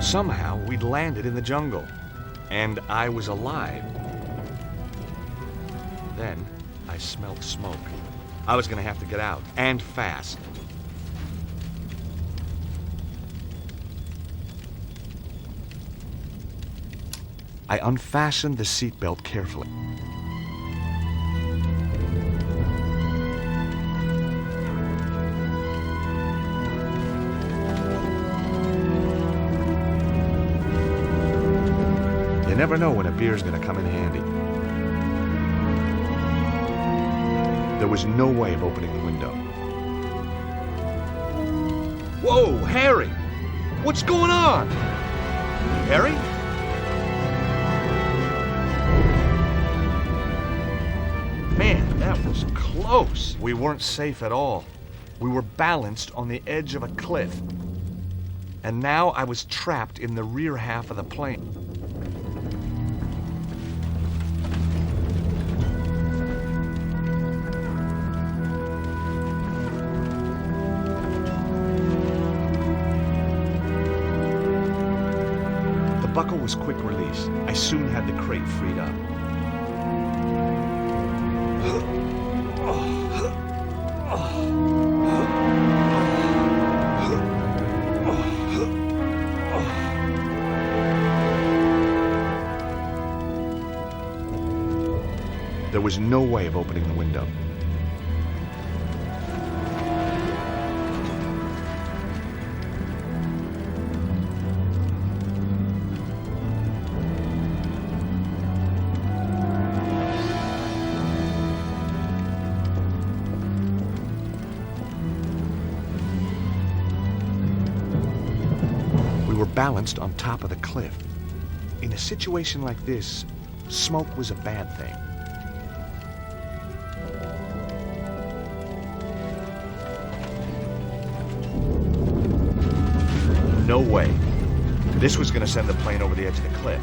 Somehow, we'd landed in the jungle, and I was alive. Then, I smelled smoke. I was gonna have to get out, and fast. I unfastened the seatbelt carefully. You never know when a beer's gonna come in handy. There was no way of opening the window. Whoa, Harry! What's going on? Harry? Man, that was close. We weren't safe at all. We were balanced on the edge of a cliff. And now I was trapped in the rear half of the plane. The buckle was quick release. I soon had the crate freed up. There was no way of opening the window. We were balanced on top of the cliff. In a situation like this, smoke was a bad thing. No way. This was going to send the plane over the edge of the cliff.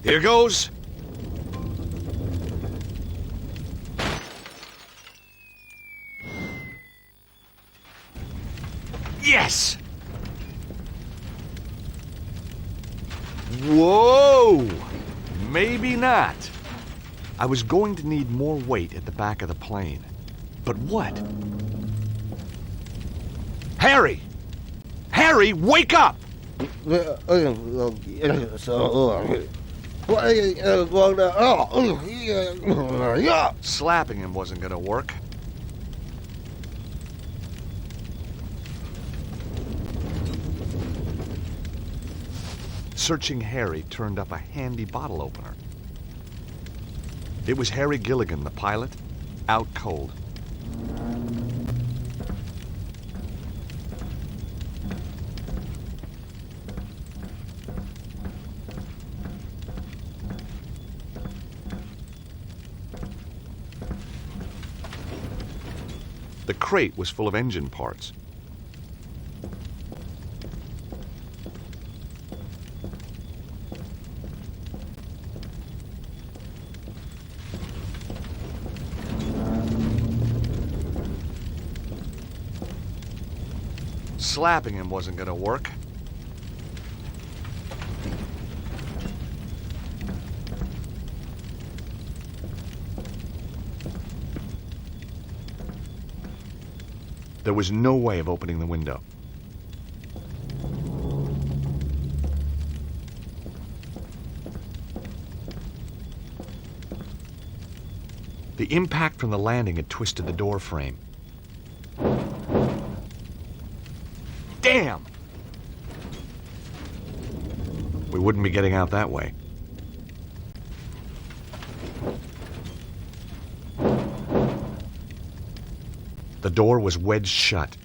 Here goes. Yes! Whoa! Maybe not. I was going to need more weight at the back of the plane. But what? Harry! Harry, wake up! Slapping him wasn't going to work. Searching Harry turned up a handy bottle opener. It was Harry Gilligan, the pilot, out cold. The crate was full of engine parts. Slapping him wasn't going to work. There was no way of opening the window. The impact from the landing had twisted the door frame. Damn! We wouldn't be getting out that way. The door was wedged shut.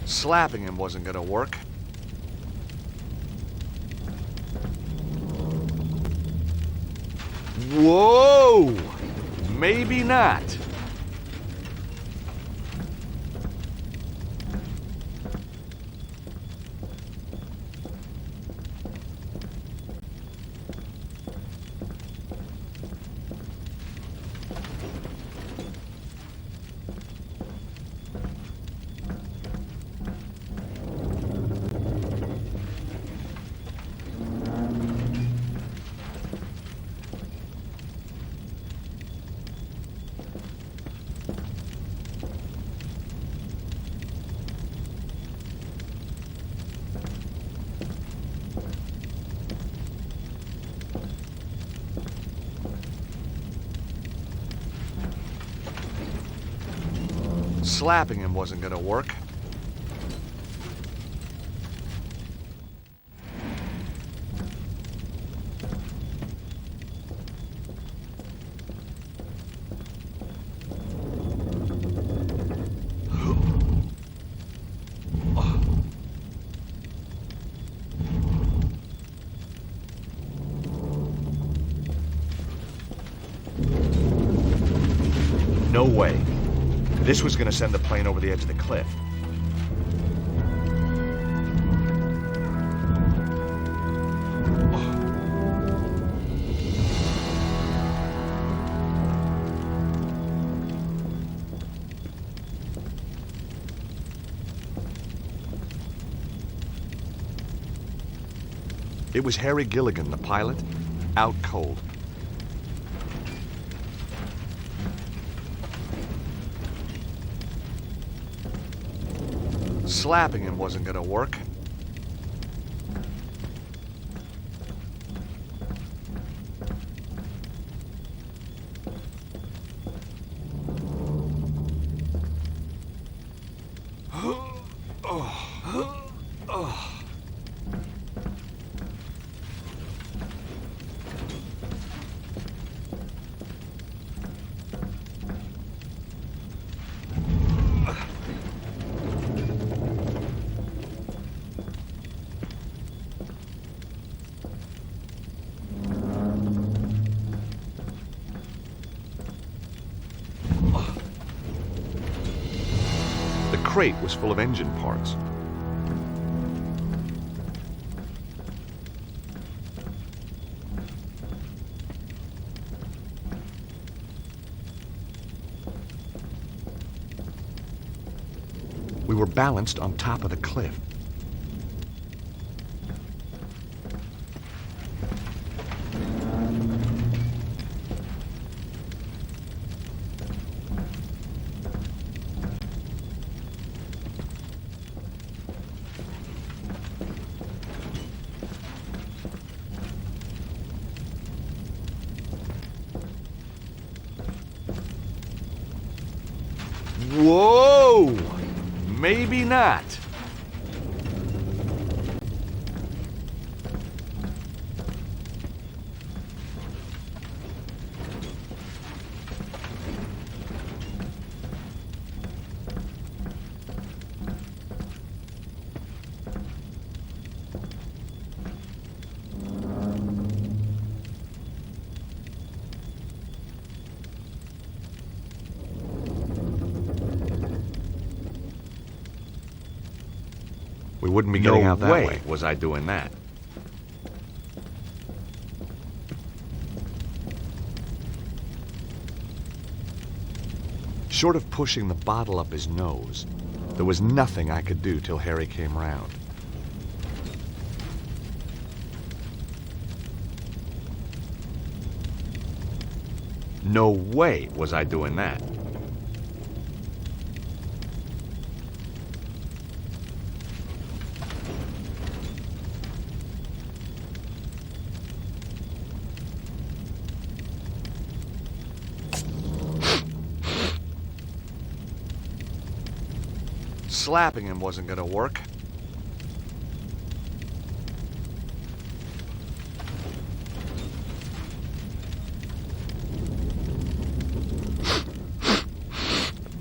Slapping him wasn't gonna work. Whoa! Maybe not. Slapping him wasn't gonna work. No way. This was gonna send the plane over the edge of the cliff. It was Harry Gilligan, the pilot, out cold. Slapping him wasn't gonna work. The crate was full of engine parts. We were balanced on top of the cliff. Whoa! Maybe not. We wouldn't be getting out that way. Was I doing that? Short of pushing the bottle up his nose, There was nothing I could do till Harry came round. No way was I doing that. Slapping him wasn't gonna work.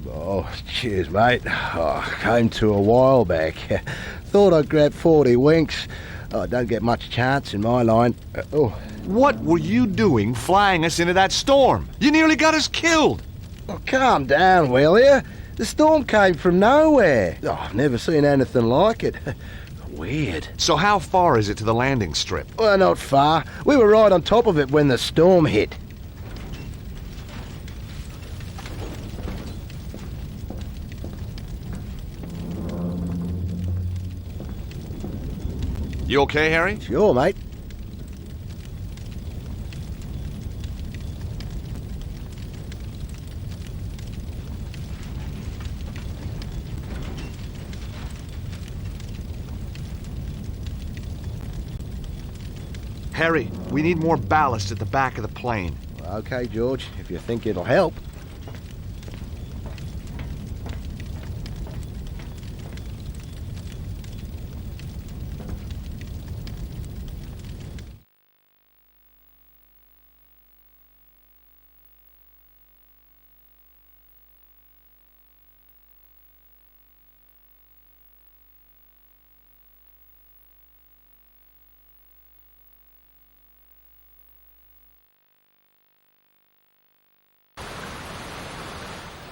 Oh, cheers, mate. Came to a while back. Thought I'd grab 40 winks. Don't get much chance in my line. What were you doing flying us into that storm? You nearly got us killed. Oh, calm down, will you? The storm came from nowhere. I've never seen anything like it. Weird. So how far is it to the landing strip? Well, not far. We were right on top of it when the storm hit. You okay, Harry? Sure, mate. Harry, we need more ballast at the back of the plane. Okay, George, if you think it'll help.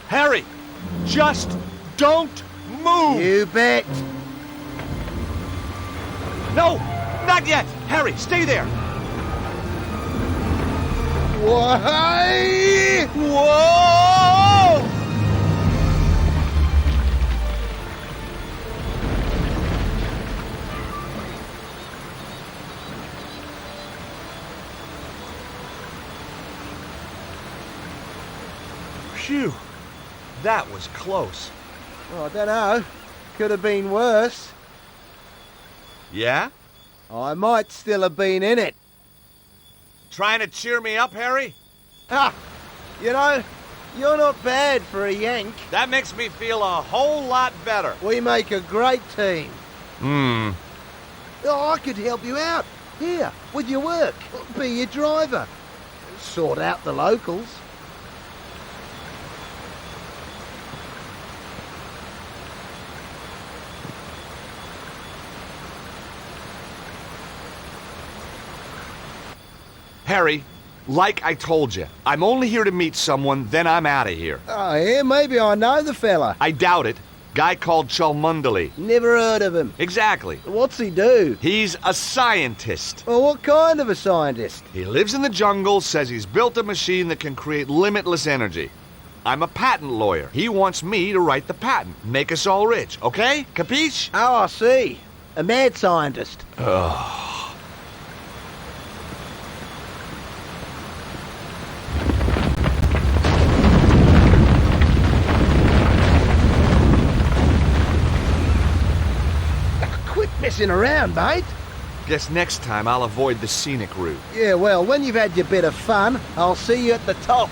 Harry, just don't move! You bet. No, not yet! Harry, stay there! Why? Whoa! Phew. That was close. Oh, I don't know. Could have been worse. Yeah? I might still have been in it. Trying to cheer me up, Harry? Ah, you know, you're not bad for a Yank. That makes me feel a whole lot better. We make a great team. Hmm. Oh, I could help you out. Here, with your work. Be your driver. Sort out the locals. Harry, like I told you, I'm only here to meet someone, then I'm out of here. Oh, yeah, maybe I know the fella. I doubt it. Guy called Cholmundley. Never heard of him. Exactly. What's he do? He's a scientist. Well, what kind of a scientist? He lives in the jungle, says he's built a machine that can create limitless energy. I'm a patent lawyer. He wants me to write the patent. Make us all rich, okay? Capiche? Oh, I see. A mad scientist. Ugh. Messing around, mate. Guess next time I'll avoid the scenic route. Yeah, well, when you've had your bit of fun, I'll see you at the top.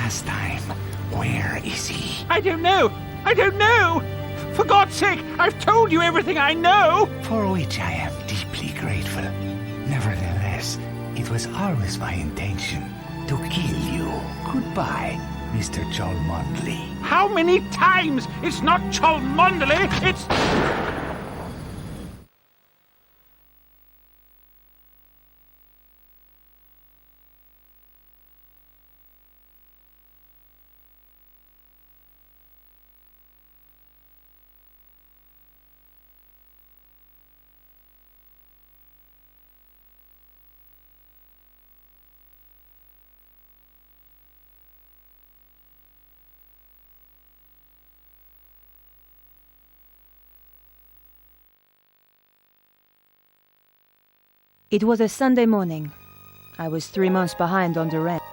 last time. Where is he? I don't know! I don't know! For God's sake, I've told you everything I know! For which I am deeply grateful. Nevertheless, it was always my intention to kill you. Goodbye, Mr. Cholmondeley. How many times? It's not Cholmondeley, it's... It was a Sunday morning. I was 3 months behind on the rent,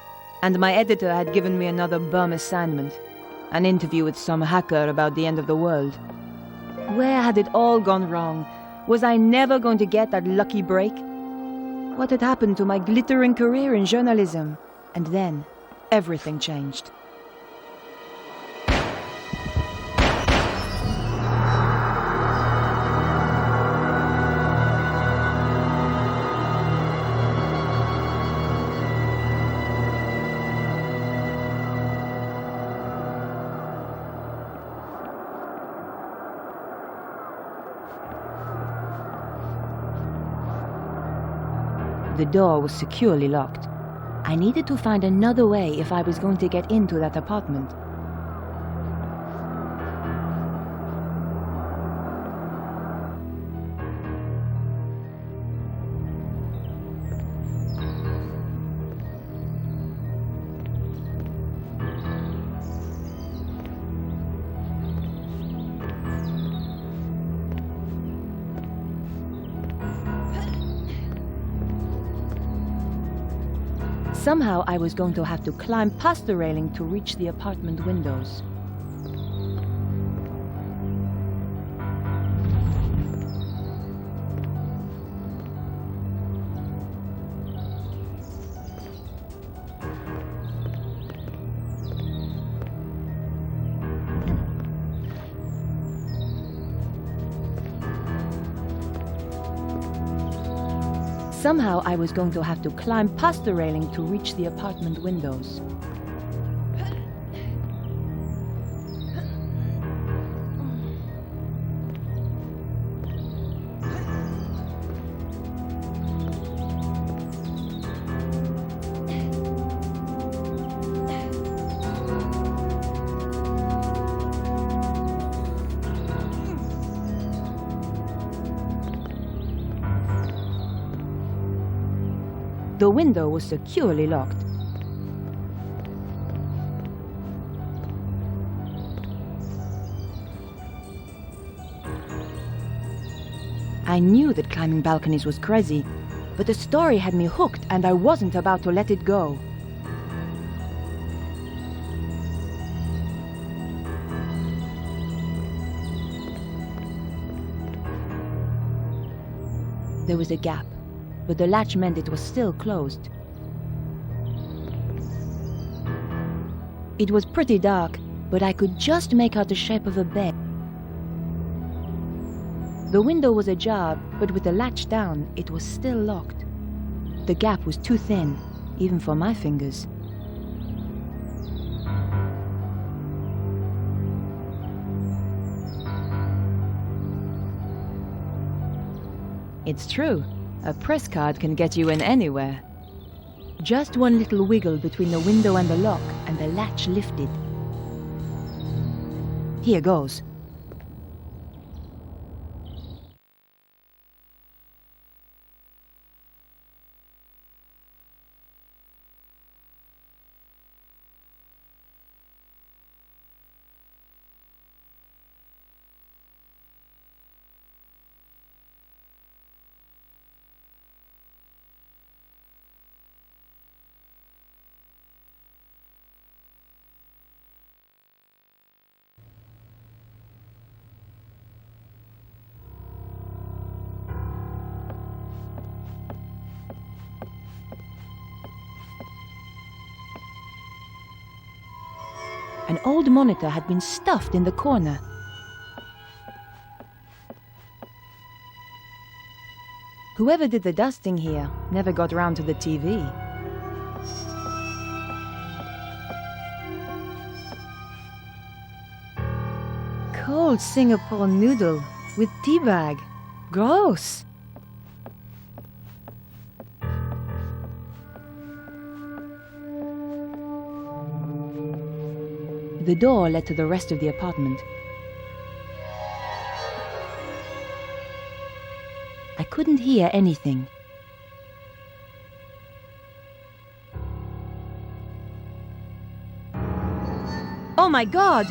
and my editor had given me another bum assignment, an interview with some hacker about the end of the world. Where had it all gone wrong? Was I never going to get that lucky break? What had happened to my glittering career in journalism? And then, everything changed. The door was securely locked. I needed to find another way if I was going to get into that apartment. Somehow I was going to have to climb past the railing to reach the apartment windows. Somehow I was going to have to climb past the railing to reach the apartment windows. The window was securely locked. I knew that climbing balconies was crazy, but the story had me hooked and I wasn't about to let it go. There was a gap, but the latch meant it was still closed. It was pretty dark, but I could just make out the shape of a bed. The window was ajar, but with the latch down, it was still locked. The gap was too thin, even for my fingers. It's true. A press card can get you in anywhere. Just one little wiggle between the window and the lock, and the latch lifted. Here goes. An old monitor had been stuffed in the corner. Whoever did the dusting here never got round to the TV. Cold Singapore noodle with tea bag. Gross! The door led to the rest of the apartment. I couldn't hear anything. Oh my God!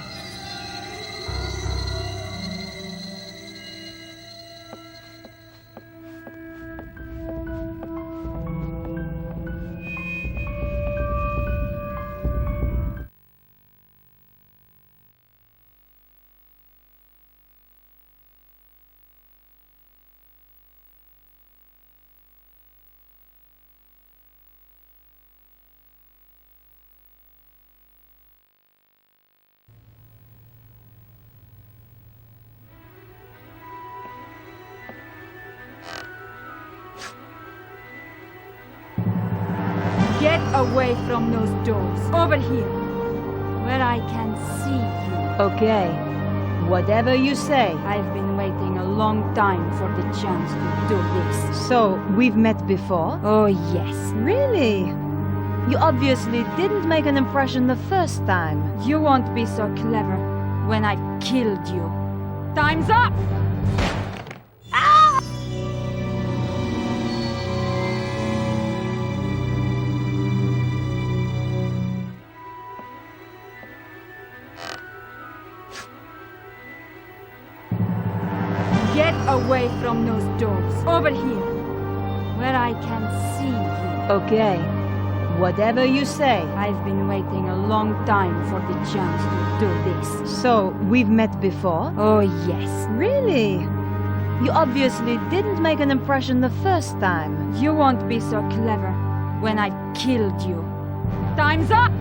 Get away from those doors. Over here, where I can see you. Okay, whatever you say. I've been waiting a long time for the chance to do this. So, we've met before? Oh, yes. Really? You obviously didn't make an impression the first time. You won't be so clever when I've killed you. Time's up! Get away from those doors. Over here, where I can see you. Okay, whatever you say. I've been waiting a long time for the chance to do this. So, we've met before? Oh, yes. Really? You obviously didn't make an impression the first time. You won't be so clever when I've killed you. Time's up!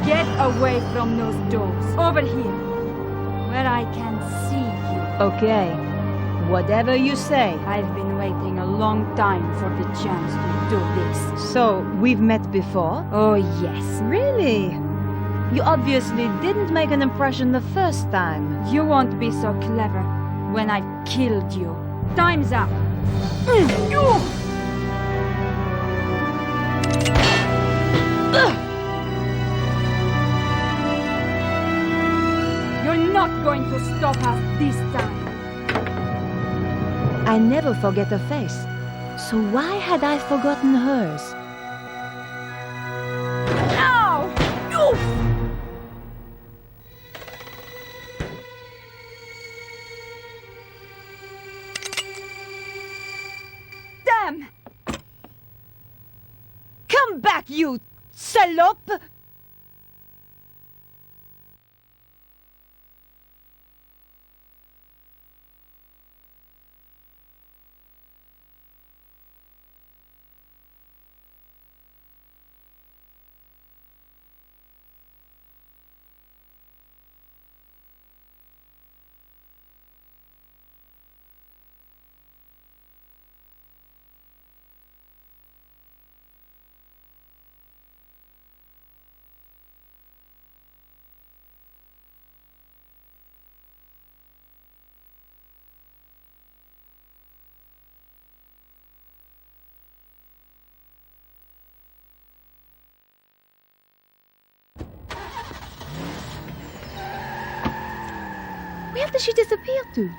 Get away from those doors. Over here, where I can see you. Okay, whatever you say. I've been waiting a long time for the chance to do this. So, we've met before? Oh, yes. Really? You obviously didn't make an impression the first time. You won't be so clever when I've killed you. Time's up. You're not going to stop us this time. I never forget a face. So why had I forgotten hers? Ow! Oof! Damn! Come back, you salope! Where did she disappear to?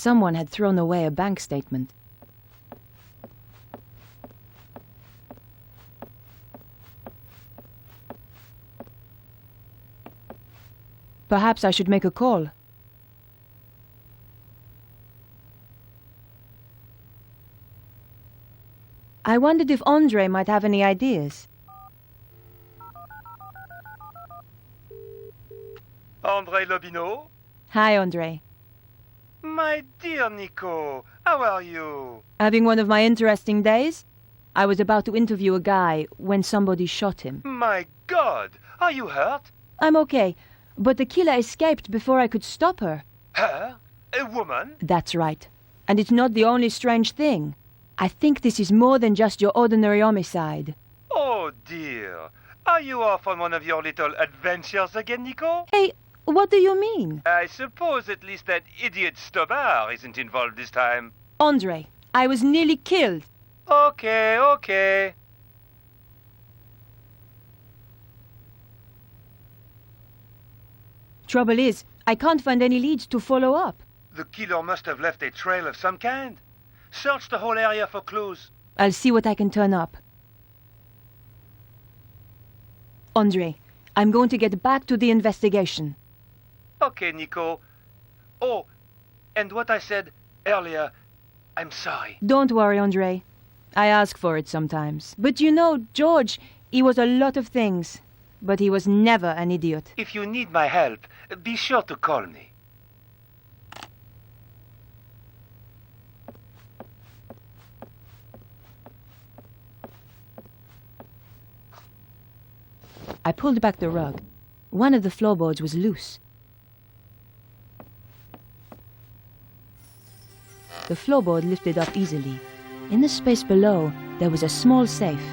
Someone had thrown away a bank statement. Perhaps I should make a call. I wondered if Andre might have any ideas. Andre Lobineau? Hi, Andre. My dear Nico, how are you? Having one of my interesting days? I was about to interview a guy when somebody shot him. My God, are you hurt? I'm okay, but the killer escaped before I could stop her. Her? A woman? That's right. And it's not the only strange thing. I think this is more than just your ordinary homicide. Oh dear. Are you off on one of your little adventures again, Nico? Hey, what do you mean? I suppose at least that idiot Stobar isn't involved this time. Andre, I was nearly killed. Okay, okay. Trouble is, I can't find any leads to follow up. The killer must have left a trail of some kind. Search the whole area for clues. I'll see what I can turn up. Andre, I'm going to get back to the investigation. Okay, Nico. Oh, and what I said earlier, I'm sorry. Don't worry, Andre. I ask for it sometimes. But you know, George, he was a lot of things. But he was never an idiot. If you need my help, be sure to call me. I pulled back the rug. One of the floorboards was loose. The floorboard lifted up easily. In the space below, there was a small safe.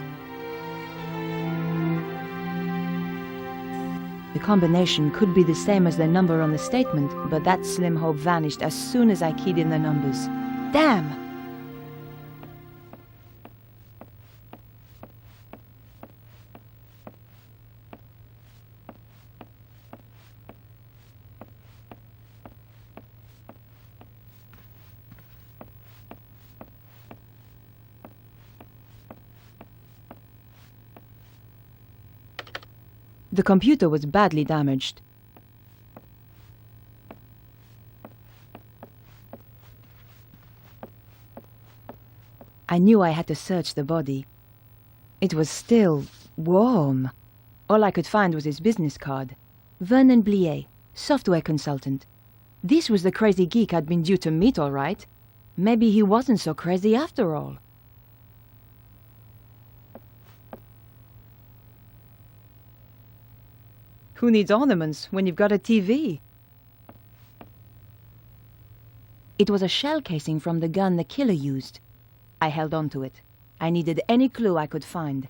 The combination could be the same as the number on the statement, but that slim hope vanished as soon as I keyed in the numbers. Damn! The computer was badly damaged. I knew I had to search the body. It was still warm. All I could find was his business card. Vernon Blier, software consultant. This was the crazy geek I'd been due to meet, all right. Maybe he wasn't so crazy after all. Who needs ornaments when you've got a TV? It was a shell casing from the gun the killer used. I held on to it. I needed any clue I could find.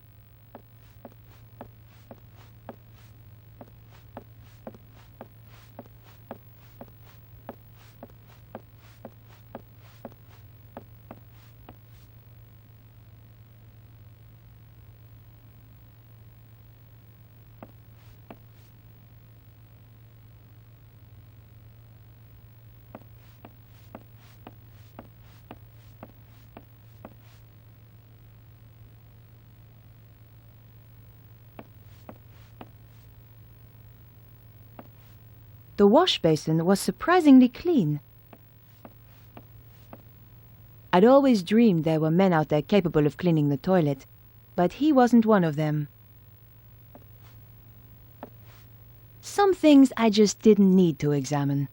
The wash basin was surprisingly clean. I'd always dreamed there were men out there capable of cleaning the toilet, but he wasn't one of them. Some things I just didn't need to examine.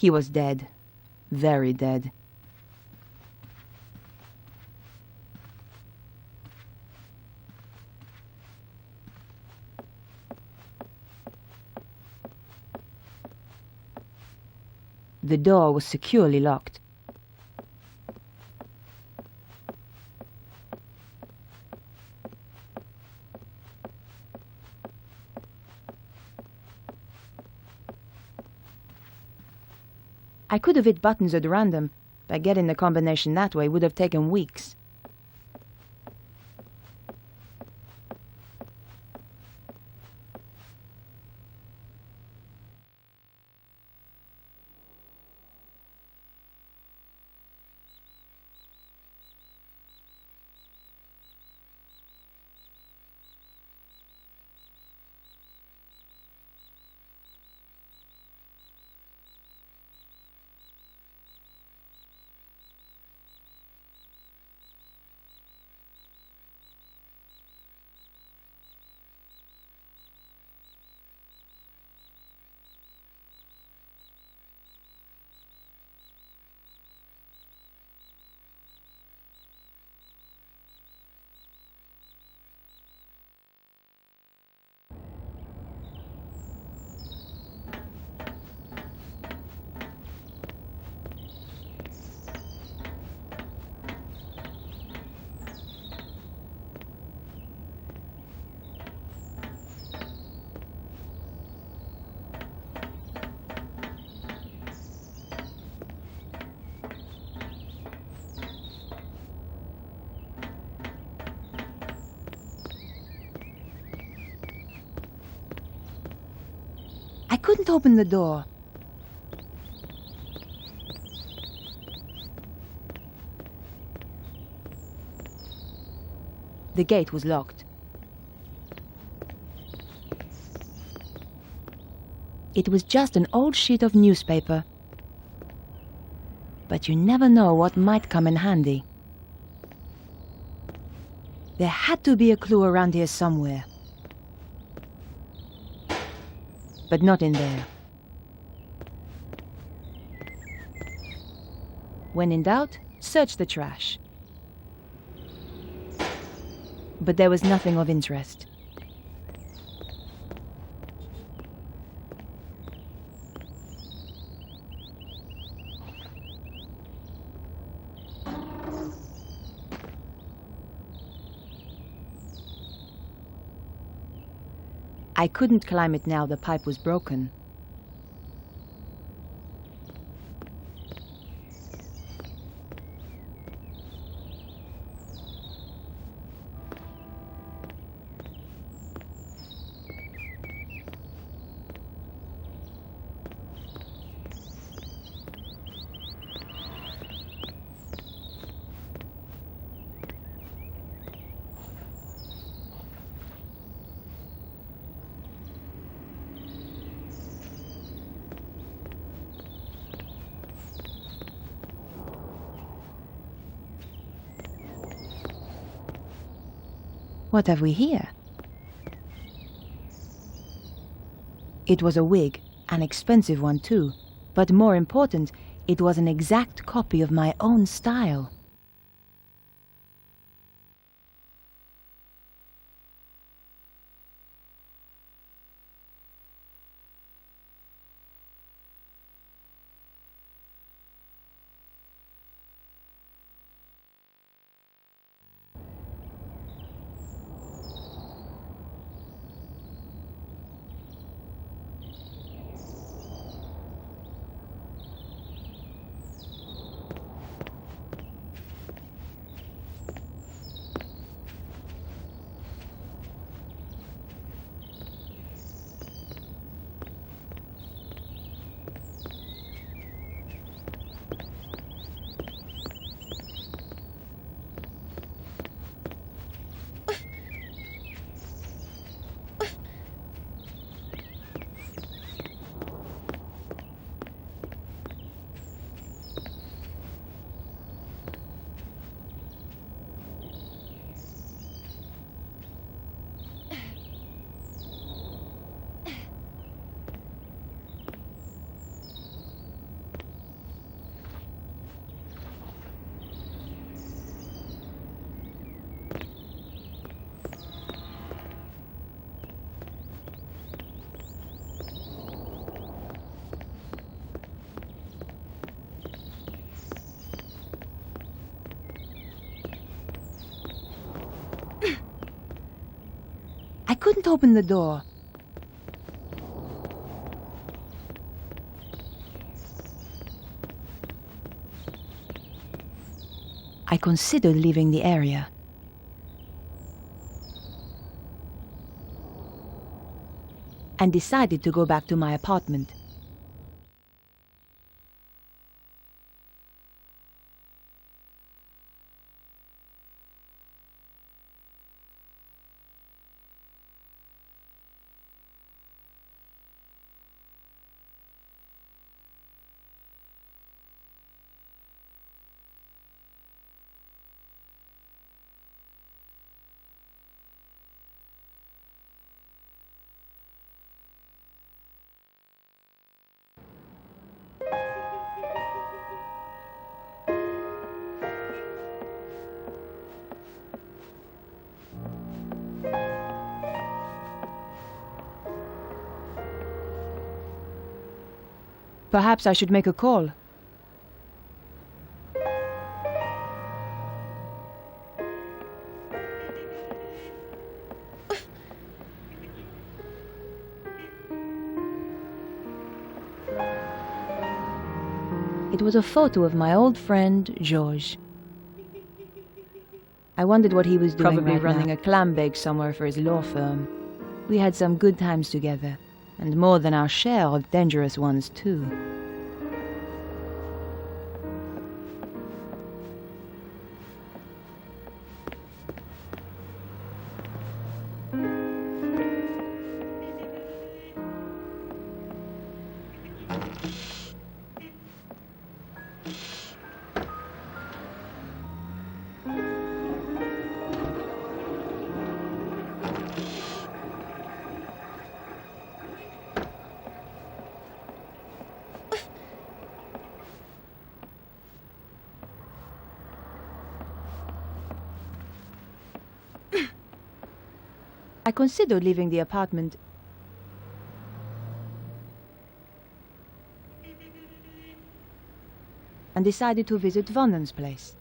He was dead. Very dead. The door was securely locked. I could have hit buttons at random, but getting the combination that way would have taken weeks. I couldn't open the door. The gate was locked. It was just an old sheet of newspaper. But you never know what might come in handy. There had to be a clue around here somewhere. But not in there. When in doubt, search the trash. But there was nothing of interest. I couldn't climb it now the pipe was broken. What have we here? It was a wig, an expensive one too, but more important, it was an exact copy of my own style. I couldn't open the door. I considered leaving the area. And decided to go back to my apartment. Perhaps I should make a call. It was a photo of my old friend, Georges. I wondered what he was doing. Probably running a clam bake somewhere for his law firm. We had some good times together, and more than our share of dangerous ones, too. I considered leaving the apartment. And decided to visit Vonnen's place.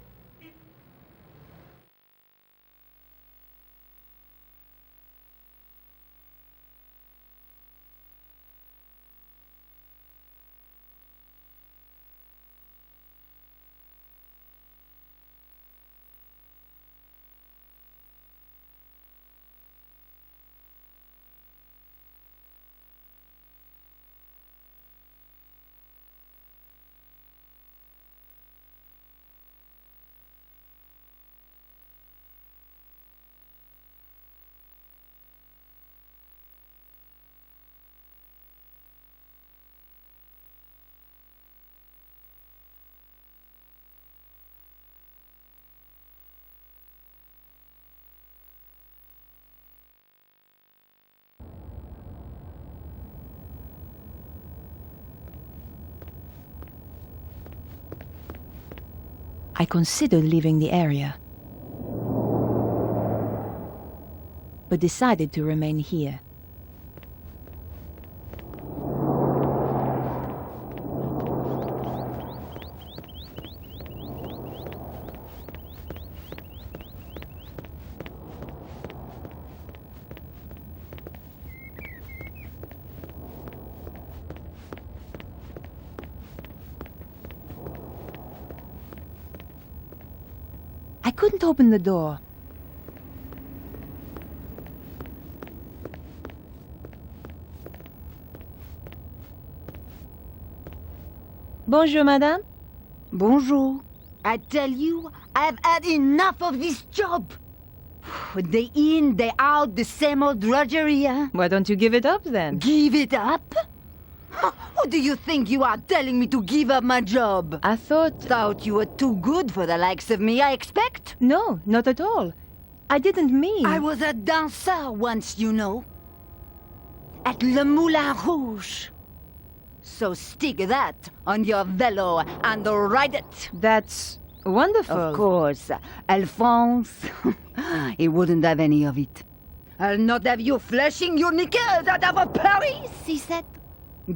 I considered leaving the area, but decided to remain here. I couldn't open the door. Bonjour, madame. Bonjour. I tell you, I've had enough of this job. Day in, day out, the same old drudgery, huh? Why don't you give it up then? Give it up? Who do you think you are telling me to give up my job? I Thought you were too good for the likes of me, I expect? No, not at all. I didn't mean... I was a dancer once, you know. At Le Moulin Rouge. So stick that on your velo and ride it. That's wonderful. Of course. Alphonse, he wouldn't have any of it. I'll not have you flashing your knickers out of Paris, he said.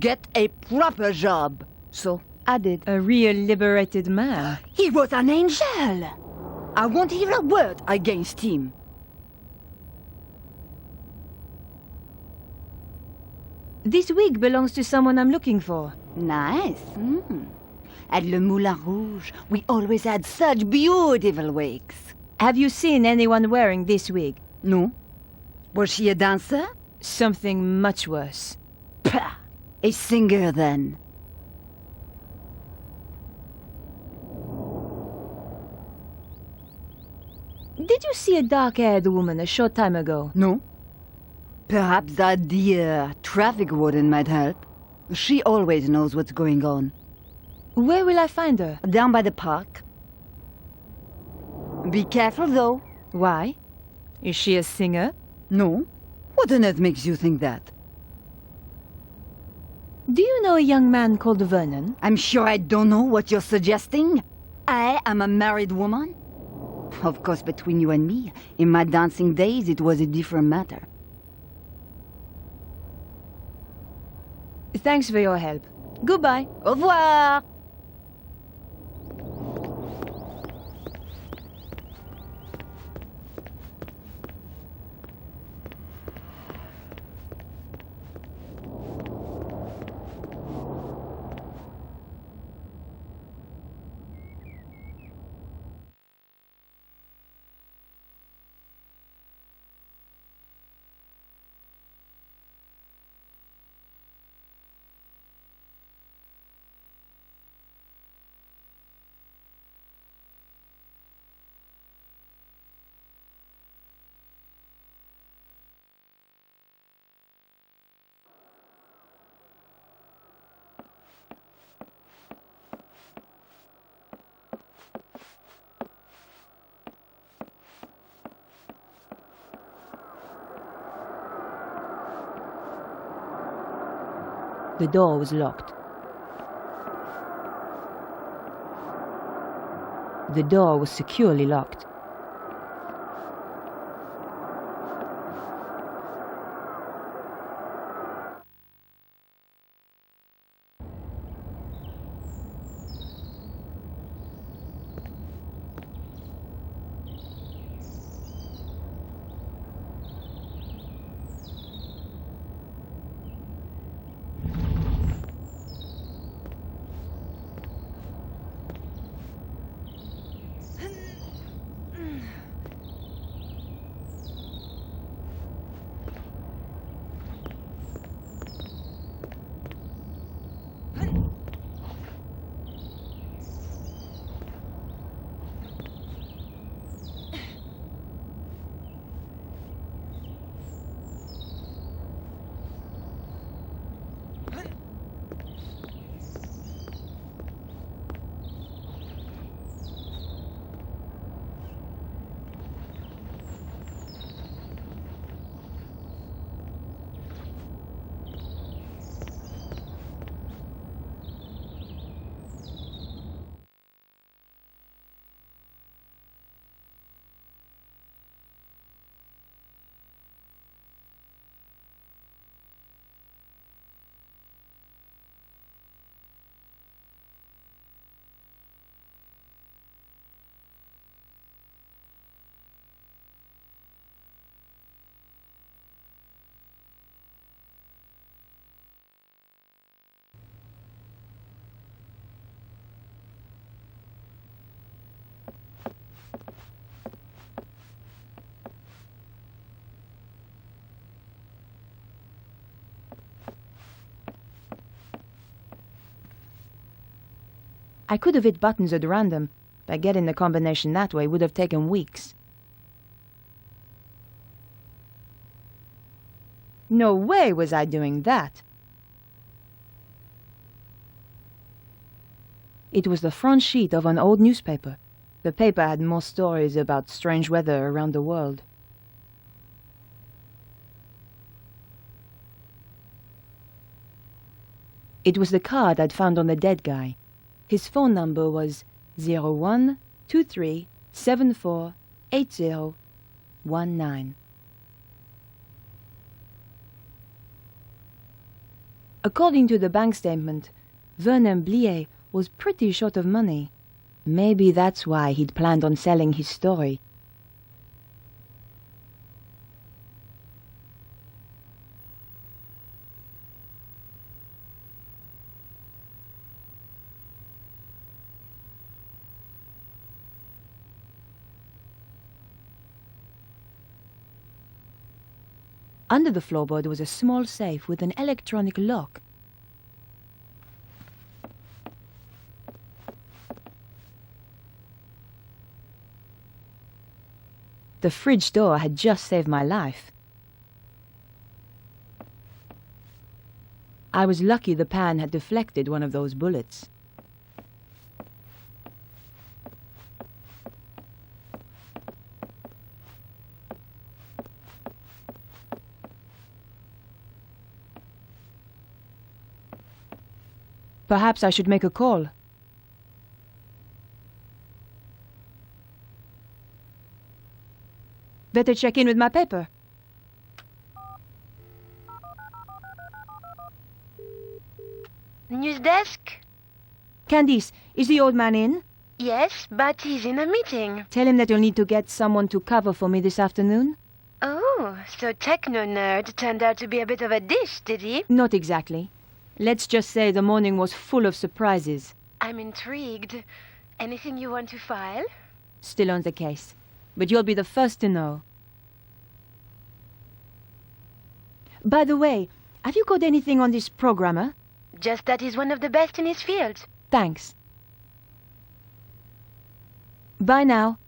Get a proper job. So I did. A real liberated man. He was an angel. I won't hear a word against him. This wig belongs to someone I'm looking for. Nice. At Le Moulin Rouge, we always had such beautiful wigs. Have you seen anyone wearing this wig? No? Was she a dancer? Something much worse. Pah! A singer, then. Did you see a dark-haired woman a short time ago? No? Perhaps that dear traffic warden might help. She always knows what's going on. Where will I find her? Down by the park. Be careful, though. Why? Is she a singer? No? What on earth makes you think that? Do you know a young man called Vernon? I'm sure I don't know what you're suggesting. I am a married woman. Of course, between you and me, in my dancing days, it was a different matter. Thanks for your help. Goodbye. Au revoir! The door was locked. The door was securely locked. I could have hit buttons at random, but getting the combination that way would have taken weeks. No way was I doing that. It was the front sheet of an old newspaper. The paper had more stories about strange weather around the world. It was the card I'd found on the dead guy. His phone number was 0123748019. According to the bank statement, Vernon Blier was pretty short of money. Maybe that's why he'd planned on selling his story. Under the floorboard was a small safe with an electronic lock. The fridge door had just saved my life. I was lucky the pan had deflected one of those bullets. Perhaps I should make a call. Better check in with my paper. News desk? Candice, is the old man in? Yes, but he's in a meeting. Tell him that you'll need to get someone to cover for me this afternoon. Oh, so techno-nerd turned out to be a bit of a dish, did he? Not exactly. Let's just say the morning was full of surprises. I'm intrigued. Anything you want to file? Still on the case. But you'll be the first to know. By the way, have you got anything on this programmer? Just that he's one of the best in his field. Thanks. Bye now.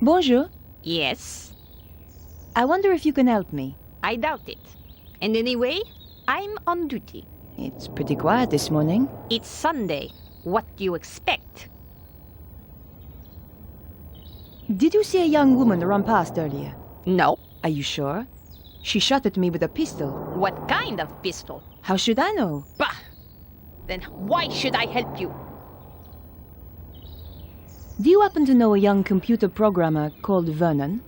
Bonjour. Yes, I wonder if you can help me. I doubt it. And anyway, I'm on duty. It's pretty quiet this morning. It's Sunday. What do you expect? Did you see a young woman run past earlier? No. Are you sure? She shot at me with a pistol. What kind of pistol? How should I know? Bah! Then why should I help you? Do you happen to know a young computer programmer called Vernon?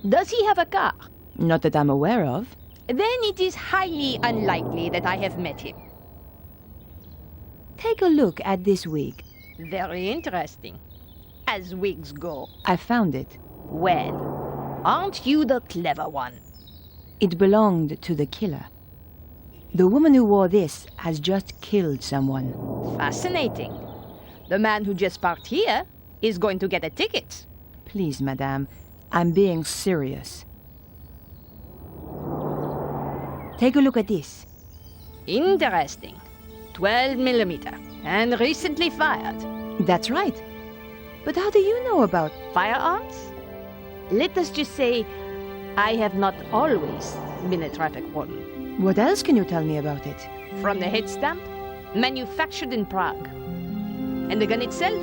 Does he have a car? Not that I'm aware of. Then it is highly unlikely that I have met him. Take a look at this wig. Very interesting. As wigs go. I found it. Well, aren't you the clever one? It belonged to the killer. The woman who wore this has just killed someone. Fascinating. The man who just parked here is going to get a ticket. Please, madame, I'm being serious. Take a look at this. Interesting. 12 millimeter, and recently fired. That's right. But how do you know about Firearms? Let us just say, I have not always been a traffic warden. What else can you tell me about it? From the head stamp, manufactured in Prague. And the gun itself?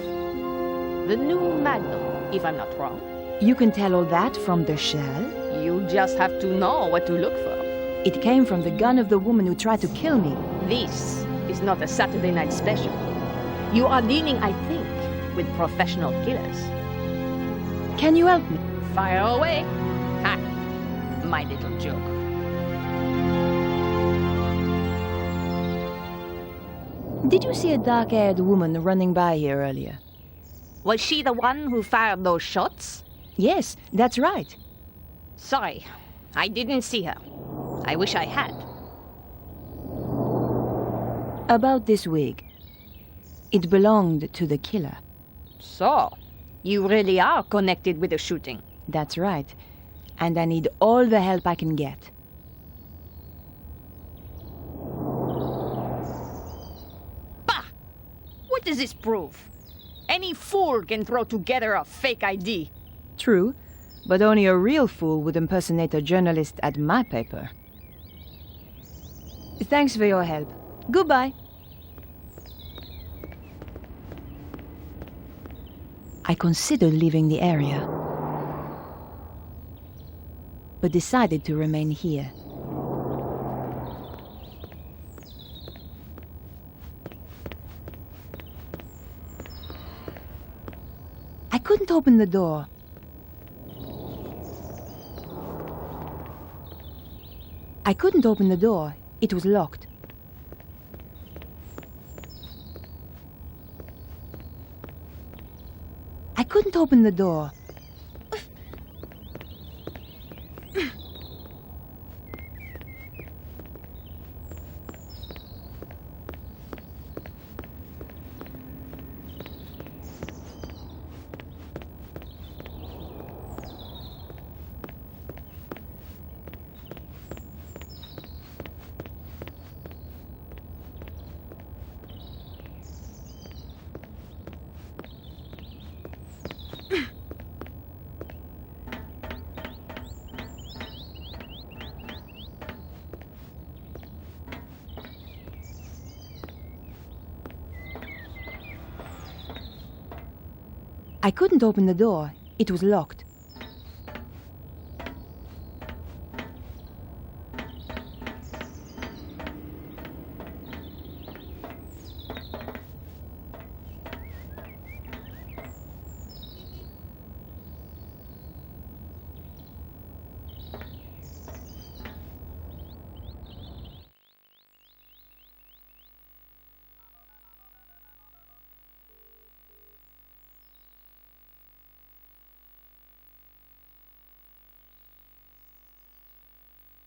The new Magnum, if I'm not wrong. You can tell all that from the shell? You just have to know what to look for. It came from the gun of the woman who tried to kill me. This is not a Saturday night special. You are dealing, I think, with professional killers. Can you help me? Fire away. Ha! My little joke. Did you see a dark-haired woman running by here earlier? Was she the one who fired those shots? Yes, that's right. Sorry, I didn't see her. I wish I had. About this wig. It belonged to the killer. So, you really are connected with the shooting. That's right. And I need all the help I can get. Bah! What does this prove? Any fool can throw together a fake ID. True, but only a real fool would impersonate a journalist at my paper. Thanks for your help. Goodbye. I considered leaving the area, but decided to remain here. I couldn't open the door. I couldn't open the door. It was locked. I couldn't open the door. I couldn't open the door. It was locked.